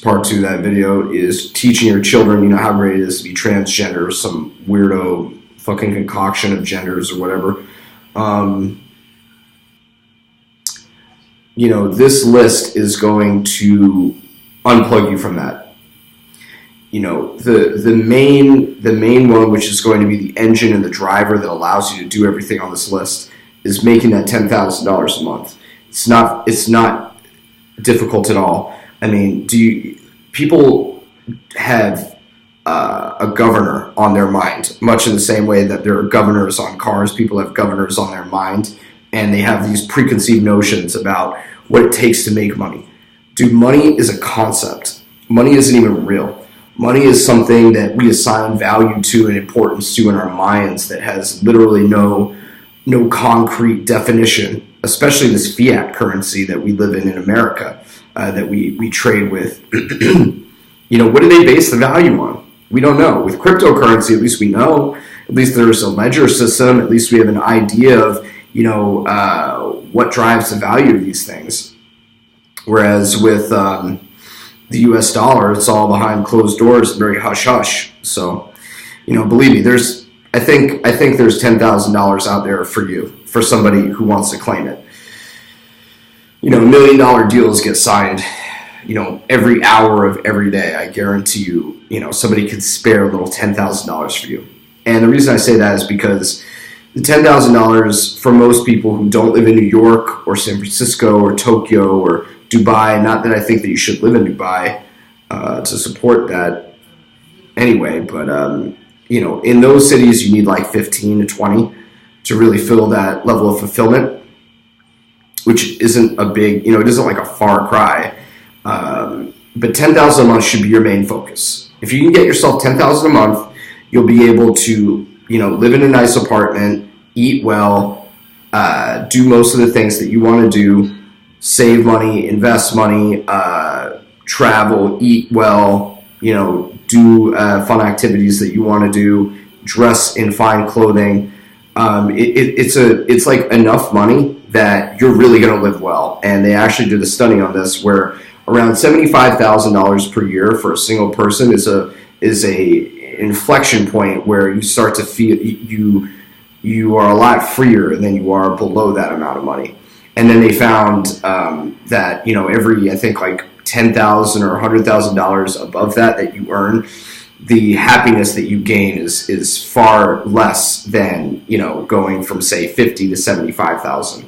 part 2 of that video is teaching your children, how great it is to be transgender, some weirdo fucking concoction of genders or whatever. This list is going to unplug you from that. The main one, which is going to be the engine and the driver that allows you to do everything on this list, is making that $10,000 a month. It's not difficult at all. I mean, people have a governor on their mind, much in the same way that there are governors on cars. People have governors on their mind, and they have these preconceived notions about what it takes to make money. Dude, money is a concept. Money isn't even real. Money is something that we assign value to and importance to in our minds that has literally no concrete definition, especially this fiat currency that we live in America, that we trade with. What do they base the value on? We don't know. With cryptocurrency, at least we know. At least there's a ledger system. At least we have an idea of, what drives the value of these things. Whereas with the U.S. dollar, it's all behind closed doors, very hush-hush. So, believe me, I think there's $10,000 out there for you, for somebody who wants to claim it. $1 million deals get signed, every hour of every day. I guarantee you, somebody could spare a little $10,000 for you. And the reason I say that is because the $10,000 for most people who don't live in New York or San Francisco or Tokyo or Dubai, not that I think that you should live in Dubai to support that anyway, but in those cities you need like 15 to 20 to really fill that level of fulfillment, which isn't a big, it isn't like a far cry. But $10,000 a month should be your main focus. If you can get yourself $10,000 a month, you'll be able to, live in a nice apartment, eat well, do most of the things that you want to do, save money, invest money, travel, eat well, do fun activities that you want to do, dress in fine clothing. It's like enough money that you're really going to live well. And they actually did a study on this where around $75,000 per year for a single person is a inflection point where you start to feel you are a lot freer than you are below that amount of money. And then they found that every, I think, like $10,000 or $100,000 above that you earn, the happiness that you gain is far less than going from say 50 to 75,000.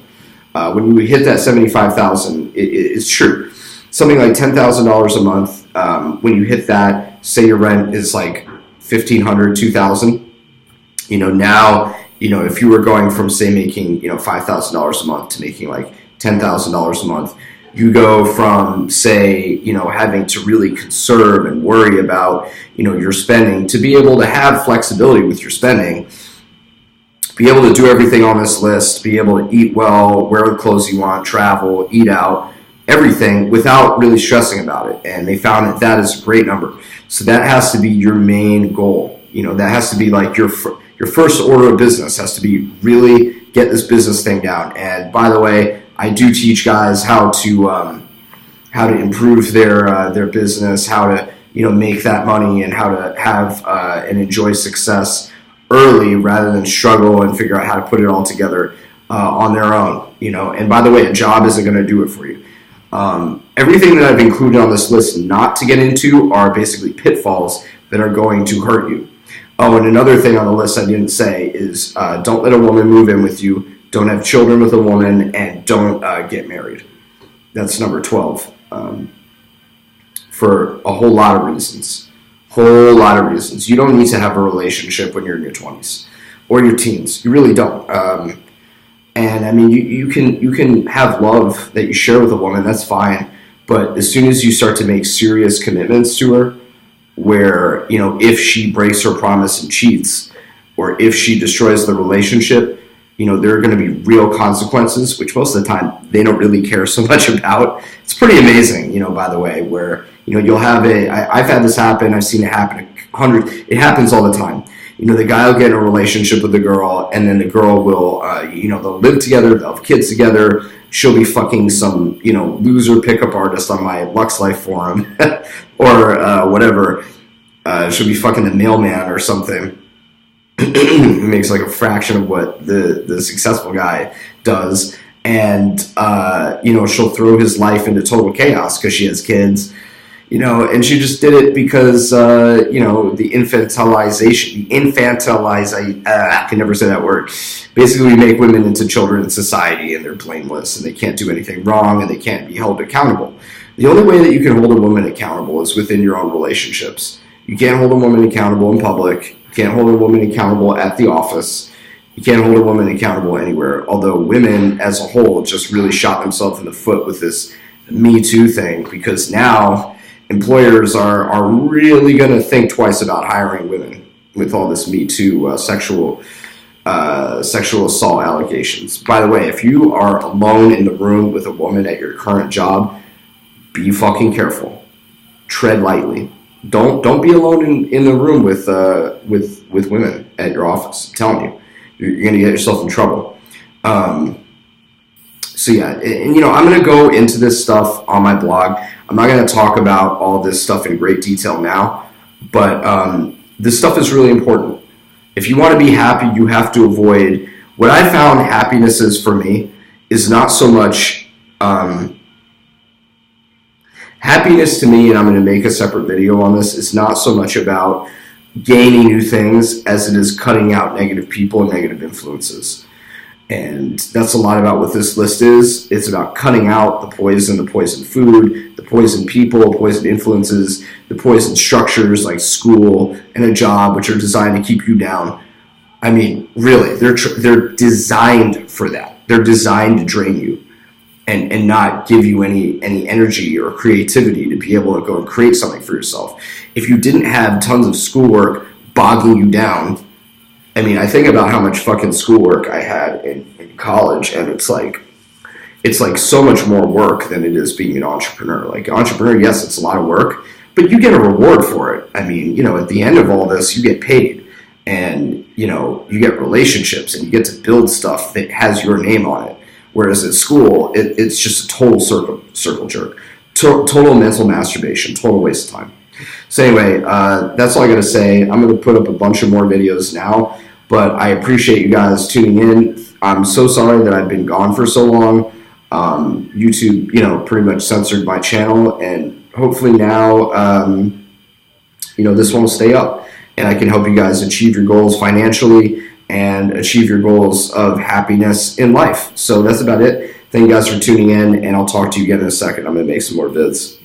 When you hit that 75,000, it's true. Something like $10,000 a month. When you hit that, say your rent is like $1,500, $2,000. Now, if you were going from say making $5,000 a month to making like $10,000 a month, you go from say having to really conserve and worry about your spending to be able to have flexibility with your spending, be able to do everything on this list, be able to eat well, wear the clothes you want, travel, eat out, everything without really stressing about it. And they found that is a great number. So that has to be your main goal. That has to be like your first order of business has to be really get this business thing down. And by the way, I do teach guys how to improve their business, how to make that money, and how to have and enjoy success early rather than struggle and figure out how to put it all together on their own. And by the way, a job isn't going to do it for you. Everything that I've included on this list not to get into are basically pitfalls that are going to hurt you. Oh, and another thing on the list I didn't say is don't let a woman move in with you, don't have children with a woman, and don't get married. That's number 12 for a whole lot of reasons. You don't need to have a relationship when you're in your 20s or your teens. You really don't. And I mean, you can have love that you share with a woman, that's fine. But as soon as you start to make serious commitments to her, where, if she breaks her promise and cheats, or if she destroys the relationship, there are going to be real consequences, which most of the time they don't really care so much about. It's pretty amazing, by the way, where, you'll have I've had this happen, I've seen it happen it happens all the time. The guy will get in a relationship with the girl, and then the girl will, they'll live together, they'll have kids together, she'll be fucking some, loser pickup artist on my Lux Life forum or whatever. She'll be fucking the mailman or something. It makes like a fraction of what the successful guy does. And, she'll throw his life into total chaos because she has kids, and she just did it because, the I can never say that word. Basically, we make women into children in society, and they're blameless, and they can't do anything wrong, and they can't be held accountable. The only way that you can hold a woman accountable is within your own relationships. You can't hold a woman accountable in public. You can't hold a woman accountable at the office. You can't hold a woman accountable anywhere, although women as a whole just really shot themselves in the foot with this Me Too thing, because now employers are really going to think twice about hiring women with all this Me Too sexual assault allegations. By the way, if you are alone in the room with a woman at your current job, be fucking careful. Tread lightly. Don't be alone in the room with women at your office. I'm telling you. You're going to get yourself in trouble. So yeah, and I'm going to go into this stuff on my blog. I'm not going to talk about all this stuff in great detail now, but this stuff is really important. If you want to be happy, you have to avoid, what I found happiness is for me is not so much, happiness to me, and I'm going to make a separate video on this, is not so much about gaining new things as it is cutting out negative people and negative influences. And that's a lot about what this list is. It's about cutting out the poison food, the poison people, the poison influences, the poison structures like school and a job, which are designed to keep you down. I mean, really, they're designed for that. They're designed to drain you and not give you any energy or creativity to be able to go and create something for yourself. If you didn't have tons of schoolwork bogging you down, I mean, I think about how much fucking schoolwork I had in college, and it's like so much more work than it is being an entrepreneur. Like, entrepreneur, yes, it's a lot of work, but you get a reward for it. I mean, at the end of all this, you get paid, and, you get relationships, and you get to build stuff that has your name on it. Whereas at school, it's just a total circle jerk, total mental masturbation, total waste of time. So anyway, that's all I got to say. I'm going to put up a bunch of more videos now, but I appreciate you guys tuning in. I'm so sorry that I've been gone for so long. YouTube, pretty much censored my channel, and hopefully now, this one will stay up, and I can help you guys achieve your goals financially and achieve your goals of happiness in life. So that's about it. Thank you guys for tuning in, and I'll talk to you again in a second. I'm going to make some more vids.